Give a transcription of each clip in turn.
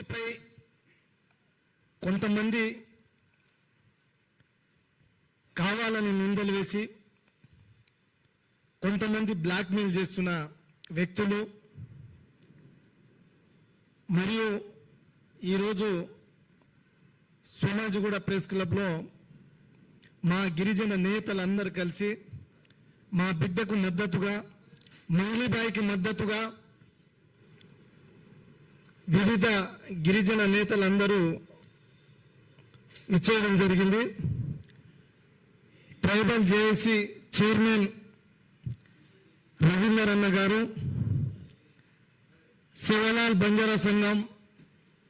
మంత్రిపై కొంతమంది కావాలని నిందలు వేసి కొంతమంది బ్లాక్మెయిల్ చేస్తున్న వ్యక్తులు మరియు ఈరోజు సోమాజిగూడ ప్రెస్ క్లబ్లో మా గిరిజన నేతలందరూ కలిసి మా బిడ్డకు మద్దతుగా మంగ్లీబాయికి మద్దతుగా వివిధ గిరిజన నేతలందరూ ఇచ్చేయడం జరిగింది. ట్రైబల్ జేఏసీ చైర్మన్ రవీందర్ అన్న గారు, శివలాల్ బంజారా సంఘం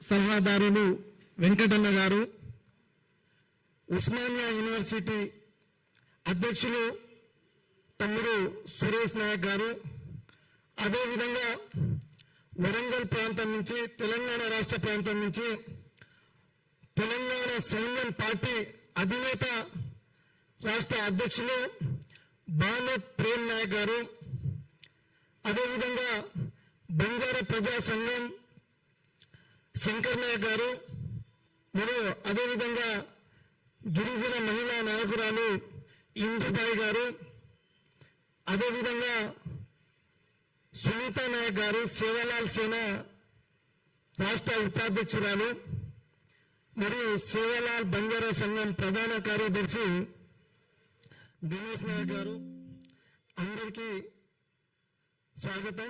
సలహాదారులు వెంకటన్న గారు, ఉస్మానియా యూనివర్సిటీ అధ్యక్షులు తమ్ముడు సురేష్ నాయక్ గారు, అదేవిధంగా వరంగల్ ప్రాంతం నుంచి తెలంగాణ రాష్ట్ర ప్రాంతం నుంచి తెలంగాణ సైన్యం పార్టీ అధినేత రాష్ట్ర అధ్యక్షులు బాను ప్రేమ్ నాయక్ గారు, అదేవిధంగా బంజారా ప్రజా సంఘం శంకర్ నాయక్ గారు, మరియు అదేవిధంగా గిరిజన మహిళా నాయకురాలు ఇందుబాయి గారు, అదేవిధంగా సునీత నాయక్ గారు, సేవాలాల్ సేన రాష్ట్ర ఉపాధ్యక్షురాలు మరియు సేవాలాల్ బంజారా సంఘం ప్రధాన కార్యదర్శి గణేష్ నాయక్ గారు, అందరికీ స్వాగతం.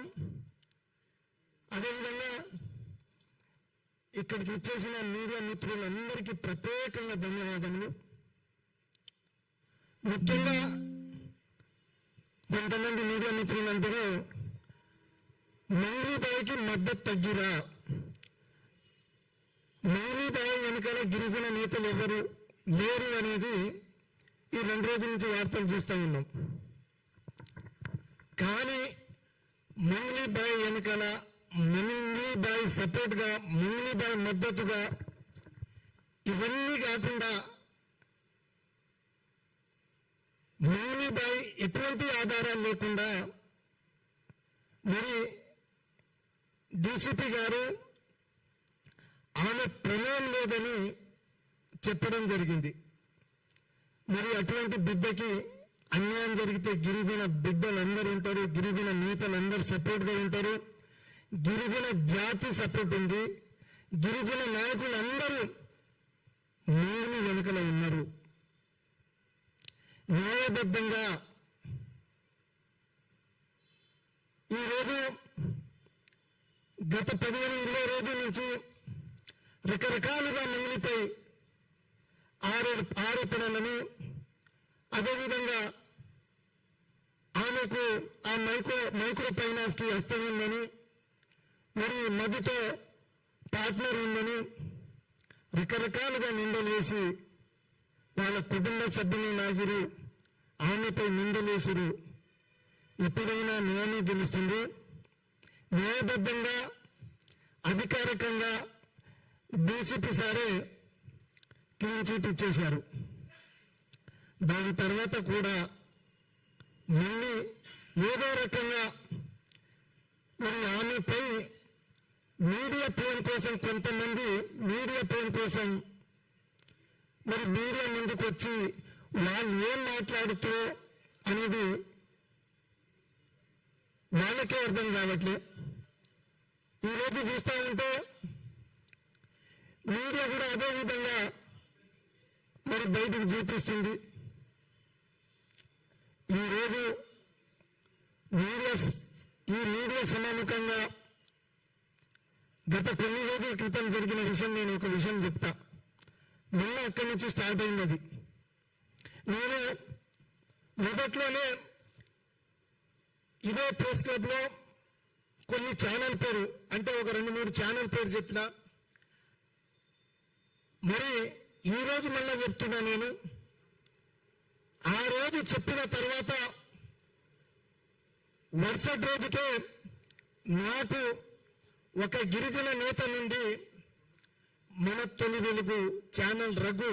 అదేవిధంగా ఇక్కడికి వచ్చేసిన మీడియా మిత్రులందరికీ ప్రత్యేకంగా ధన్యవాదములు. ముఖ్యంగా కొంతమంది మీడియా మిత్రులందరూ మంగ్లీబాయికి మద్దతు తగ్గిరా, మంగ్లీబాయి వెనుకల గిరిజన నేతలు ఎవరు లేరు అనేది ఈ 2 రోజుల నుంచి వార్తలు చూస్తూ ఉన్నాం. కానీ మంగ్లీబాయి వెనుకల, మంగ్లీబాయి సపోర్ట్గా, మంగ్లీబాయి మద్దతుగా ఇవన్నీ కాకుండా మంగ్లీబాయి ఎటువంటి ఆధారాలు లేకుండా మరి డీసీపీ గారు ఆమె ప్రమేయం లేదని చెప్పడం జరిగింది. మరి అటువంటి బిడ్డకి అన్యాయం జరిగితే గిరిజన బిడ్డలందరూ ఉంటారు, గిరిజన నేతలందరూ సపోర్ట్గా ఉంటారు, గిరిజన జాతి సపోర్ట్ ఉంది, గిరిజన నాయకులందరూ నేను వెనుకల ఉన్నారు. న్యాయబద్ధంగా ఈరోజు గత 15-20 రోజుల నుంచి రకరకాలుగా మంగ్లీపై ఆరోపణలను, అదేవిధంగా ఆమెకు ఆ మైక్రో ఫైనాన్స్ కి హస్తం ఉందని, మరి మధుతో పార్ట్నర్ ఉందని రకరకాలుగా నిందలేసి వాళ్ళ కుటుంబ సభ్యులు నాగిరు, ఆమెపై నిందలేసిరు. ఎప్పుడైనా న్యాయం తెలుస్తుంది. న్యాయబద్ధంగా అధికారికంగా డీసీపీ సారే క్లీన్ చిట్ ఇచ్చేశారు. దాని తర్వాత కూడా మళ్ళీ ఏదో రకంగా మరి ఆమెపై మీడియా ఫోన్ కోసం కొంతమంది మీడియా ఫోన్ కోసం మరి మీడియా ముందుకు వచ్చి వాళ్ళు ఏం మాట్లాడుతూ అనేది వాళ్ళకే అర్థం కావట్లే. ఈరోజు చూస్తూ ఉంటే మీడియా కూడా అదే విధంగా మరి బయటకు చూపిస్తుంది. ఈరోజు ఈ మీడియా సమాముఖంగా గత కొన్ని రోజుల క్రితం జరిగిన విషయం నేను ఒక విషయం చెప్తా. మొన్న అక్కడి నుంచి స్టార్ట్ అయినది. నేను మొదట్లోనే ఇదే ప్రెస్ క్లబ్లో కొన్ని ఛానల్ పేరు అంటే ఒక 2-3 ఛానల్ పేరు చెప్పిన. మరి ఈరోజు మళ్ళీ చెప్తున్నా. నేను ఆ రోజు చెప్పిన తర్వాత మరుసటి రోజుకే నాకు ఒక గిరిజన నేత నుండి మన తొలి వెలుగు ఛానల్ రఘు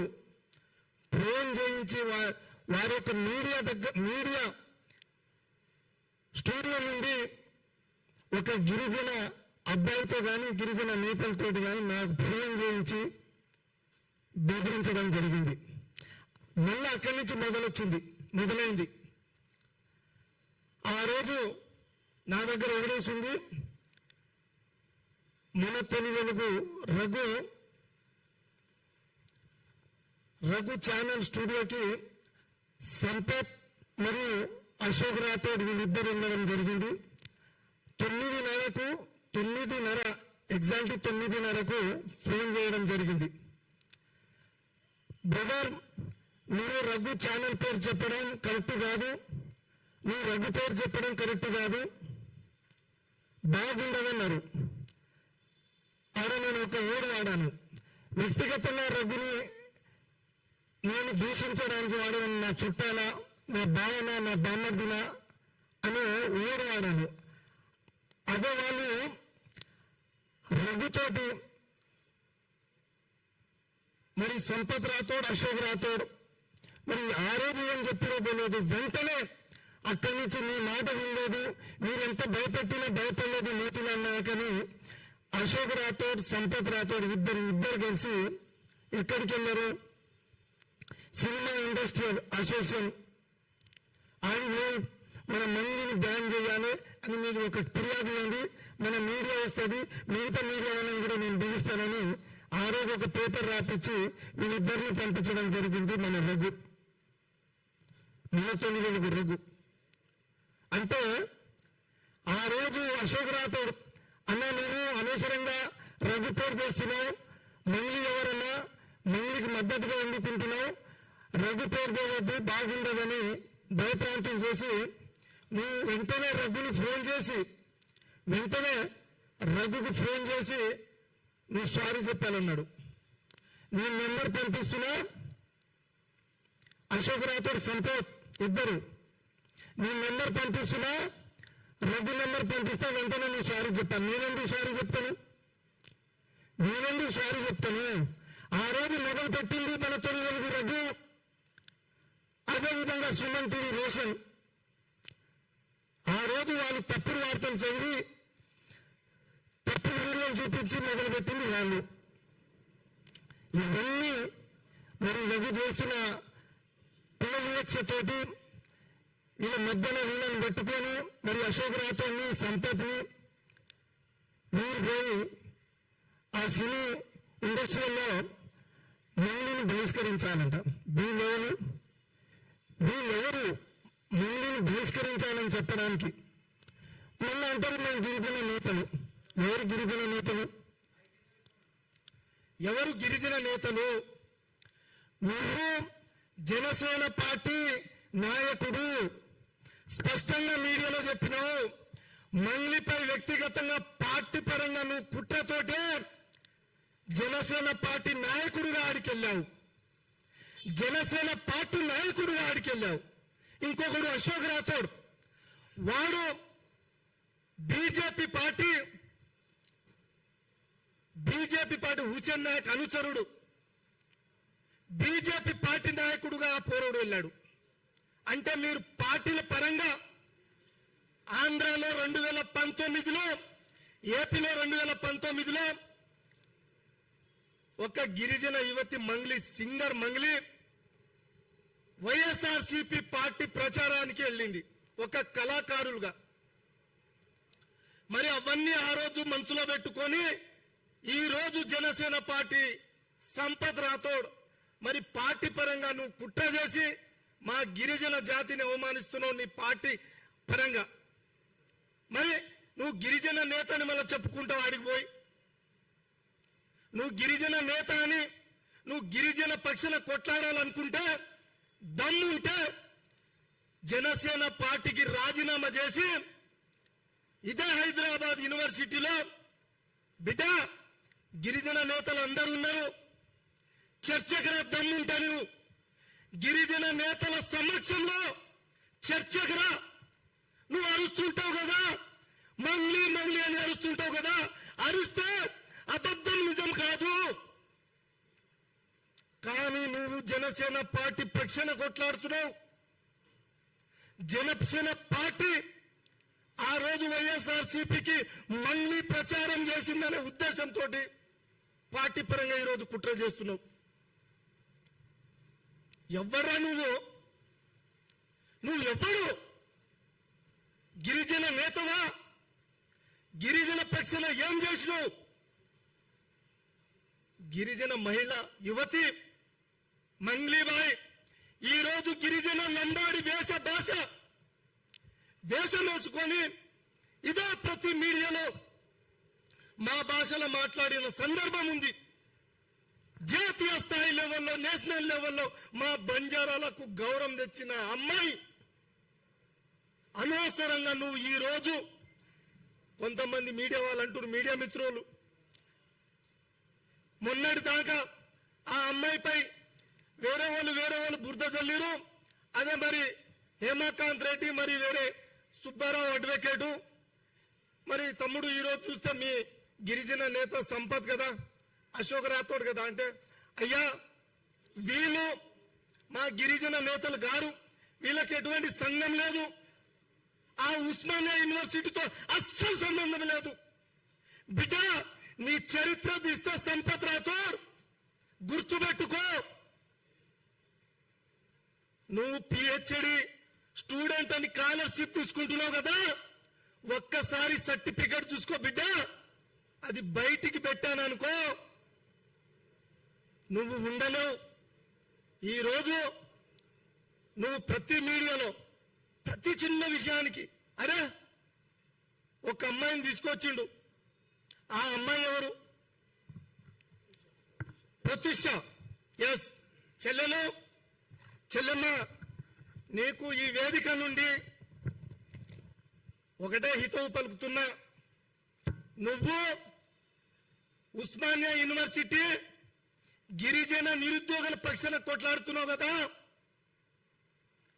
ఫోన్ చేయించి వారి యొక్క మీడియా స్టూడియో నుండి ఒక గిరిజన అబ్బాయితో కానీ గిరిజన నేతలతో కానీ నాకు ఫోన్ చేయించి బెదిరించడం జరిగింది. మళ్ళీ అక్కడి నుంచి మొదలైంది. ఆ రోజు నా దగ్గర ఎవిడెన్స్ ఉంది. మన తొలి వెలుగు రఘు ఛానల్ స్టూడియోకి సంపత్ మరియు అశోక్ రాథోడ్ వీళ్ళిద్దరు ఉండడం జరిగింది. 9:30 ఎగ్జాక్ట్లీ 9:30కు ఫోన్ చేయడం జరిగింది. బ్రదర్, నువ్వు రఘు ఛానల్ పేరు చెప్పడం కరెక్ట్ కాదు, నువ్వు రఘు పేరు చెప్పడం కరెక్ట్ కాదు, బాగుండదన్నారు. ఆడ నేను ఒక ఓడి వాడాను. వ్యక్తిగతంగా రఘుని నేను దూషించడానికి వాడాను. నా చుట్టాల, నా భావన, నా బామర్దిన అనే ఓడి వాడాను. అదే వాళ్ళు రఘుతోటి మరి సంపత్ రాథోడ్, అశోక్ రాథోడ్ మరి ఆ రోజు ఏం చెప్పినో తెలియదు. వెంటనే అక్కడి నుంచి నీ మాట వినలేదు, మీరెంత భయపెట్టినా భయపడలేదు నీతులు అన్నా. కానీ అశోక్ రాథోడ్, సంపత్ రాథోడ్ ఇద్దరు కలిసి ఎక్కడికి వెళ్ళారు? సినిమా ఇండస్ట్రియల్ అసోసియేషన్ ఆయన మన మందిని బ్యాన్ చేయాలి అని మీకు ఒక ఫిర్యాదు ఉంది, మన మీడియా వస్తుంది, మిగతా మీడియా వాళ్ళని కూడా నేను బిగిస్తానని ఆ రోజు ఒక పేపర్ రాపించి వీళ్ళిద్దరిని పంపించడం జరిగింది. మన రఘు అంటే ఆ రోజు అశోక్ రాథోడ్ అన్నా నేను అనవసరంగా రఘు పేరు తెస్తున్నావు, మంగ్లీ ఎవరన్నా మంగ్లీకి మద్దతుగా ఎన్నుకుంటున్నావు, రఘు పేరు తేవద్దు బాగుండదని భయప్రాంతం చేసి నువ్వు వెంటనే రఘుకు ఫోన్ చేసి నువ్వు సారీ చెప్పాలన్నాడు. నేను నెంబర్ పంపిస్తున్నా, అశోక్ రాథోడ్, సంపత్ ఇద్దరు నేను నెంబర్ పంపిస్తున్నా, రఘు నెంబర్ పంపిస్తా, వెంటనే నువ్వు సారీ చెప్పాను. నేనెందుకు సారీ చెప్తాను? ఆ రోజు మొదలు పెట్టింది మన తొలి వెలుగు రఘు, అదేవిధంగా సుమన్ టీవీ రోషన్. ఆ రోజు వాళ్ళు తప్పుడు వార్తలు చదివి తప్పుడు వీడియోలు చూపించి మొదలుపెట్టింది వాళ్ళు. ఇవన్నీ మరి రఘు చేస్తున్న కుల వివక్షతోటి వీళ్ళ మధ్యన వీళ్ళని పెట్టుకొని మరి అశోక్ రాథోడ్ని, సంపత్ని వీరు పోయి ఆ సినీ ఇండస్ట్రీలో మంగ్లీని బహిష్కరించాలంట. వీళ్ళెవరు మంగ్లీని బహిష్కరించాలని చెప్పడానికి మళ్ళీ అంటారు మేము గిరిజన నేతలు. ఎవరు గిరిజన నేతలు? నువ్వు జనసేన పార్టీ నాయకుడు, స్పష్టంగా మీడియాలో చెప్పినావు. మంగ్లీపై వ్యక్తిగతంగా పార్టీ పరంగా నువ్వు కుట్రతోటే జనసేన పార్టీ నాయకుడిగా ఆడికెళ్ళావు. ఇంకొకడు అశోక్ రాథోడ్, వాడు బీజేపీ పార్టీ హుసేన్ నాయక్ అనుచరుడు, బీజేపీ పార్టీ నాయకుడుగా పోరుడు వెళ్ళాడు. అంటే మీరు పార్టీల పరంగా ఆంధ్రాలో 2019లో, ఏపీలో 2019లో ఒక గిరిజన యువతి సింగర్ మంగ్లీ వైఎస్ఆర్సీపీ పార్టీ ప్రచారానికి వెళ్ళింది ఒక కళాకారులుగా. మరి అవన్నీ ఆ రోజు మనసులో పెట్టుకొని ఈ రోజు జనసేన పార్టీ సంపత్ రాథోడ్ మరి పార్టీ పరంగా నువ్వు కుట్ర చేసి మా గిరిజన జాతిని అవమానిస్తున్నావు. నీ పార్టీ పరంగా మరి నువ్వు గిరిజన నేతని మళ్ళీ చెప్పుకుంటావు. ఆడిపోయి నువ్వు గిరిజన నేత అని నువ్వు గిరిజన పక్షాన కొట్లాడాలనుకుంటే దమ్ముంటే జనసేన పార్టీకి రాజీనామా చేసి ఇదే హైదరాబాద్ యూనివర్సిటీలో బిడ్డ గిరిజన నేతలు అందరూ ఉన్నారు, చర్చకు రా. దమ్ముంటే నువ్వు గిరిజన నేతల సమక్షంలో చర్చకు రా. నువ్వు అరుస్తుంటావు కదా, మంగ్లీ అని అరుస్తుంటావు కదా, అరిస్తే అబద్ధం నిజం కాదు. కానీ నువ్వు జనసేన పార్టీ పక్షాన కొట్లాడుతున్నావు. జనసేన పార్టీ ఆ రోజు వైఎస్ఆర్సీపీకి మళ్ళీ ప్రచారం చేసిందనే ఉద్దేశంతో పార్టీ పరంగా ఈరోజు కుట్ర చేస్తున్నావు. ఎవరా నువ్వెవరు? గిరిజన నేతవా? గిరిజన పక్షాన ఏం చేసినావు? గిరిజన మహిళ యువతి మంగ్లీబాయ్ ఈరోజు గిరిజన లంబాడి వేషం వేసుకొని ఇదే ప్రతి మీడియాలో మా భాషలో మాట్లాడిన సందర్భం ఉంది. జాతీయ స్థాయి లెవెల్లో, నేషనల్ లెవెల్లో మా బంజారాలకు గౌరవం తెచ్చిన అమ్మాయి అనవసరంగా నువ్వు ఈ రోజు కొంతమంది మీడియా వాళ్ళు అంటారు, మీడియా మిత్రులు మొన్నటి దాకా ఆ అమ్మాయిపై వేరే వాళ్ళు బురద చల్లిరు. అదే మరి హేమాకాంత్ రెడ్డి, మరి వేరే సుబ్బారావు అడ్వకేటు, మరి తమ్ముడు ఈరోజు చూస్తే మీ గిరిజన నేత సంపత్ కదా, అశోక్ రాథోడ్ కదా. అంటే అయ్యా వీళ్ళు మా గిరిజన నేతలు గారు, వీళ్ళకి ఎటువంటి సంఘం లేదు, ఆ ఉస్మానియా యూనివర్సిటీతో అస్సలు సంబంధం లేదు. బిడ్డ నీ చరిత్ర తీస్తే సంపత్ రాథోడ్ గుర్తుపెట్టుకో, నువ్వు పిహెచ్డి స్టూడెంట్ అని స్కాలర్షిప్ తీసుకుంటున్నావు కదా, ఒక్కసారి సర్టిఫికెట్ చూసుకో బిడ్డ. అది బయటికి పెట్టాననుకో నువ్వు ఉండలేవు. ఈరోజు నువ్వు ప్రతి మీడియాలో ప్రతి చిన్న విషయానికి అరే ఒక అమ్మాయిని తీసుకొచ్చిండు. ఆ అమ్మాయి ఎవరు? ప్రత్యూష. ఎస్ చెల్లెమ్మ, నీకు ఈ వేదిక నుండి ఒకటే హితవు పలుకుతున్నా. నువ్వు ఉస్మానియా యూనివర్సిటీ గిరిజన నిరుద్యోగుల పక్షాన కొట్లాడుతున్నావు కదా,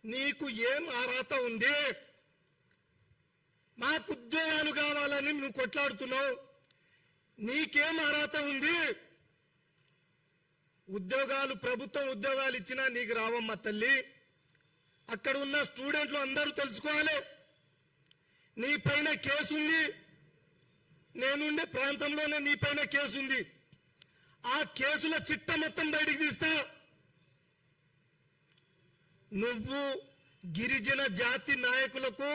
నీకు ఏం అర్హత ఉంది? మాకు ఉద్యోగాలు కావాలని నువ్వు కొట్లాడుతున్నావు, నీకేం అర్హత ఉంది? ఉద్యోగాలు ప్రభుత్వం ఉద్యోగాలు ఇచ్చినా నీకు రావమ్మా తల్లి. అక్కడ ఉన్న స్టూడెంట్లు అందరూ తెలుసుకోవాలి, నీ పైన కేసుంది. నేనుండే ప్రాంతంలోనే నీ పైన కేసుంది. ఆ కేసుల చిట్ట మొత్తం బయటికి తీస్తా. నువ్వు గిరిజన జాతి నాయకులకు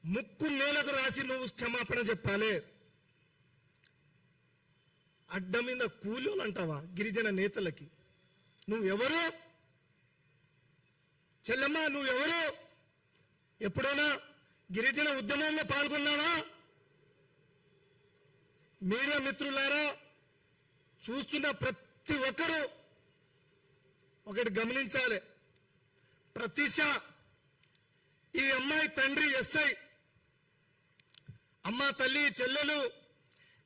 ముక్కు నేలకు రాసి నువ్వు క్షమాపణ చెప్పాలి. అడ్డ మీద కూలీలు అంటావా గిరిజన నేతలకి? నువ్వెవరు చెల్లెమ్మ? నువ్వెవరు? ఎప్పుడైనా గిరిజన ఉద్యమంలో పాల్గొన్నావా? మీడియా మిత్రులారా, చూస్తున్న ప్రతి ఒక్కరూ ఒకటి గమనించాలి. ప్రతీష ఈ అమ్మాయి తండ్రి ఎస్ఐ. అమ్మ తల్లి చెల్లెలు,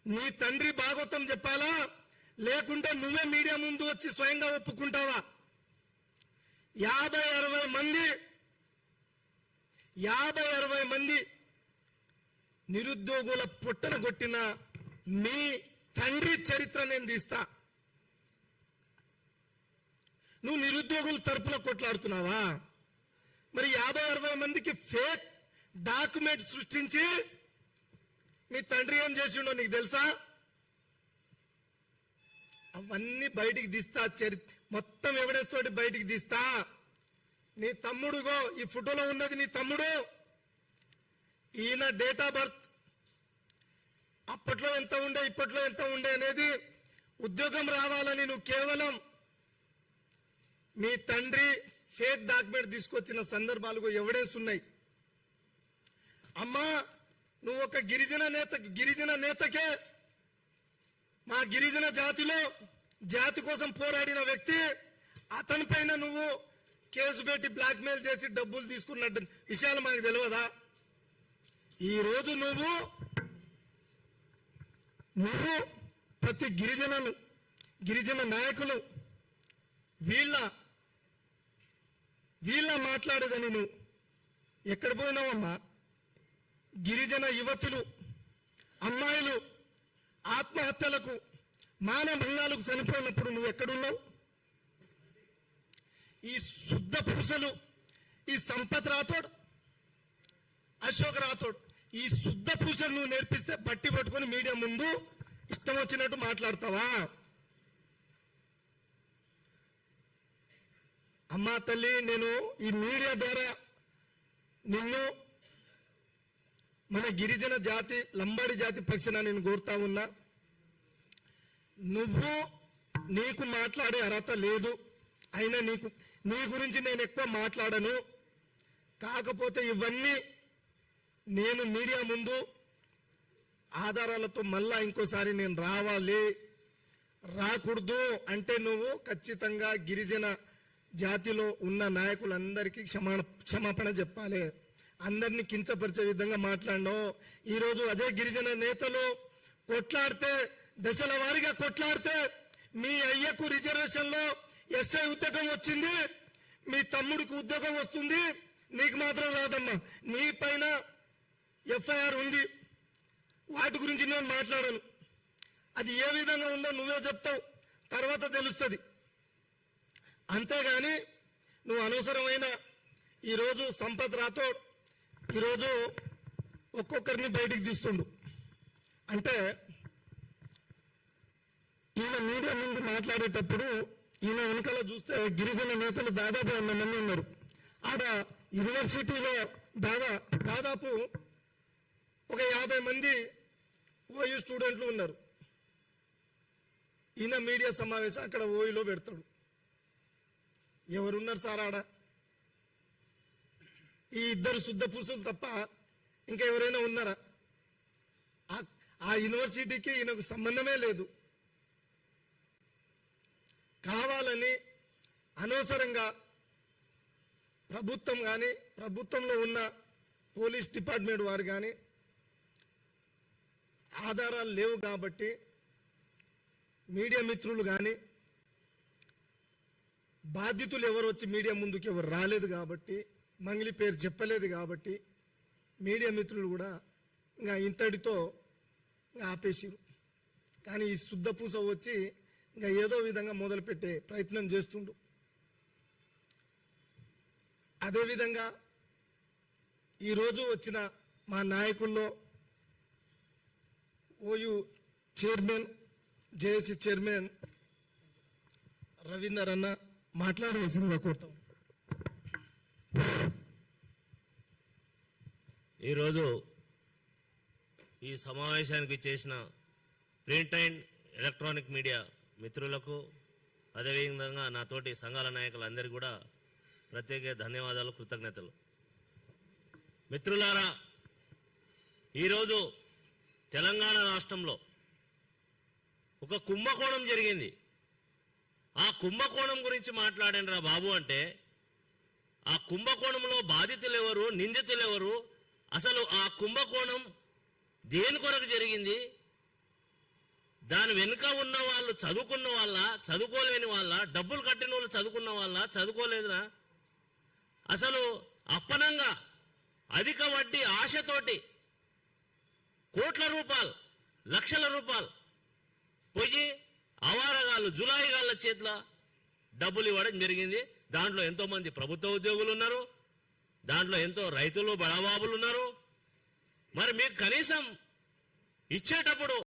నీ తండ్రి భాగవతం చెప్పాలా, లేకుంటే నువ్వే మీడియా ముందు వచ్చి స్వయంగా ఒప్పుకుంటావా? 50-60 మంది నిరుద్యోగుల పుట్టన కొట్టిన మీ తండ్రి చరిత్ర నేను తీస్తా. నువ్వు నిరుద్యోగుల తరపున కొట్లాడుతున్నావా? మరి 50-60 మందికి ఫేక్ డాక్యుమెంట్ సృష్టించి మీ తండ్రి ఏం చేసిండో నీకు తెలుసా? అవన్నీ బయటికి తీస్తా, మొత్తం ఎవిడెన్స్ తోటి బయటికి తీస్తా. నీ తమ్ముడుగో ఈ ఫోటోలో ఉన్నది నీ తమ్ముడు. ఈయన డేట్ ఆఫ్ బర్త్ అప్పట్లో ఎంత ఉండే, ఇప్పట్లో ఎంత ఉండే అనేది ఉద్యోగం రావాలని నువ్వు కేవలం మీ తండ్రి ఫేక్ డాక్యుమెంట్ తీసుకొచ్చిన సందర్భాలు ఎవిడెన్స్ ఉన్నాయి. అమ్మా నువ్వు ఒక గిరిజన నేతకే, మా గిరిజన జాతి కోసం పోరాడిన వ్యక్తి, అతని పైన నువ్వు కేసు పెట్టి బ్లాక్మెయిల్ చేసి డబ్బులు తీసుకున్నట్టు విషయాలు మాకు తెలియదా? ఈరోజు నువ్వు ప్రతి గిరిజన నాయకులు వీళ్ళ మాట్లాడేదని నువ్వు ఎక్కడ పోయినావమ్మా? గిరిజన యువతులు, అమ్మాయిలు ఆత్మహత్యలకు, మానభంగాలకు చనిపోయినప్పుడు నువ్వు ఎక్కడున్నావు? ఈ శుద్ధ పురుషులు, ఈ సంపత్ రాథోడ్ అశోక్ రాథోడ్ ఈ శుద్ధ పూసలు నువ్వు నేర్పిస్తే బట్టి పట్టుకొని మీడియా ముందు ఇష్టం వచ్చినట్టు మాట్లాడతావా? అమ్మా తల్లి, నేను ఈ మీడియా ద్వారా నిన్ను మన గిరిజన జాతి లంబాడి జాతి పక్షాన నేను కోరుతా ఉన్నా, నువ్వు నీకు మాట్లాడే అర్హత లేదు. అయినా నీ గురించి నేను ఎక్కువ మాట్లాడను. కాకపోతే ఇవన్నీ నేను మీడియా ముందు ఆధారాలతో మళ్ళా ఇంకోసారి నేను రావాలి. రాకూడదు అంటే నువ్వు ఖచ్చితంగా గిరిజన జాతిలో ఉన్న నాయకులందరికీ క్షమాపణ చెప్పాలి. అందరినీ కించపరిచే విధంగా మాట్లాడినావు. ఈరోజు అదే గిరిజన నేతలు కొట్లాడితే, దశల వారీగా కొట్లాడితే, మీ అయ్యకు రిజర్వేషన్ లో ఎస్ఐ ఉద్యోగం వచ్చింది, మీ తమ్ముడికి ఉద్యోగం వస్తుంది, నీకు మాత్రం రాదమ్మా. నీ పైన ఎఫ్ఐఆర్ ఉంది. వాటి గురించి నేను మాట్లాడను. అది ఏ విధంగా ఉందో నువ్వే చెప్తావు, తర్వాత తెలుస్తుంది. అంతేగాని నువ్వు అనవసరమైన ఈరోజు సంపత్ రాథోడ్ ఈరోజు ఒక్కొక్కరిని బయటికి తీస్తుండు. అంటే ఈయన మీడియా ముందు మాట్లాడేటప్పుడు ఈయన వెనకాల చూస్తే గిరిజన నేతలు దాదాపు 100 మంది ఉన్నారు. ఆడ యూనివర్సిటీలో దాదాపు ఒక 50 మంది ఓయూ స్టూడెంట్లు ఉన్నారు. ఈయన మీడియా సమావేశం అక్కడ ఓయూలో పెడతాడు. ఎవరున్నారు సార్ ఆడ? ఈ ఇద్దరు శుద్ధ పురుషులు తప్ప ఇంకా ఎవరైనా ఉన్నారా? ఆ యూనివర్సిటీకి ఈయనకు సంబంధమే లేదు. కావాలని అనవసరంగా ప్రభుత్వం కానీ, ప్రభుత్వంలో ఉన్న పోలీస్ డిపార్ట్మెంట్ వారు కానీ ఆధారాలు లేవు కాబట్టి, మీడియా మిత్రులు కానీ, బాధితులు ఎవరు వచ్చి మీడియా ముందుకు ఎవరు రాలేదు కాబట్టి, మంగిలి పేరు చెప్పలేదు కాబట్టి మీడియా మిత్రులు కూడా ఇంకా ఇంతటితో ఆపేసిరు. కానీ ఈ శుద్ధపూస వచ్చి ఇంకా ఏదో విధంగా మొదలుపెట్టే ప్రయత్నం చేస్తుండు. అదేవిధంగా ఈరోజు వచ్చిన మా నాయకుల్లో OU chairman, JAC chairman Ravinder అన్న మాట్లాడవలసిందిగా కోరుతాం. ఈరోజు ఈ సమావేశానికి చేసిన ప్రింట్ అండ్ ఎలక్ట్రానిక్ మీడియా మిత్రులకు, అదేవిధంగా నాతోటి సంఘాల నాయకులందరికీ కూడా ప్రత్యేక ధన్యవాదాలు, కృతజ్ఞతలు. మిత్రులారా, ఈరోజు తెలంగాణ రాష్ట్రంలో ఒక కుంభకోణం జరిగింది. ఆ కుంభకోణం గురించి మాట్లాడండిరా బాబు అంటే, ఆ కుంభకోణంలో బాధితులు ఎవరు, నిందితులు ఎవరు, అసలు ఆ కుంభకోణం దేని కొరకు జరిగింది, దాని వెనుక ఉన్న వాళ్ళు చదువుకున్న వాళ్ళ, చదువుకోలేని వాళ్ళ, డబ్బులు కట్టిన వాళ్ళు చదువుకున్న వాళ్ళ, చదువుకోలేదునా? అసలు అప్పనంగా అధిక వడ్డీ ఆశతోటి కోట్ల రూపాయలు, లక్షల రూపాయలు పోయి అవారగాళ్ళు, జులాయిగాళ్ళ చేతిలో డబ్బులు ఇవ్వడం జరిగింది. దాంట్లో ఎంతో మంది ప్రభుత్వ ఉద్యోగులు ఉన్నారు, దాంట్లో ఎంతో రైతులు, బడాబాబులు ఉన్నారు. మరి మీకు కనీసం ఇచ్చేటప్పుడు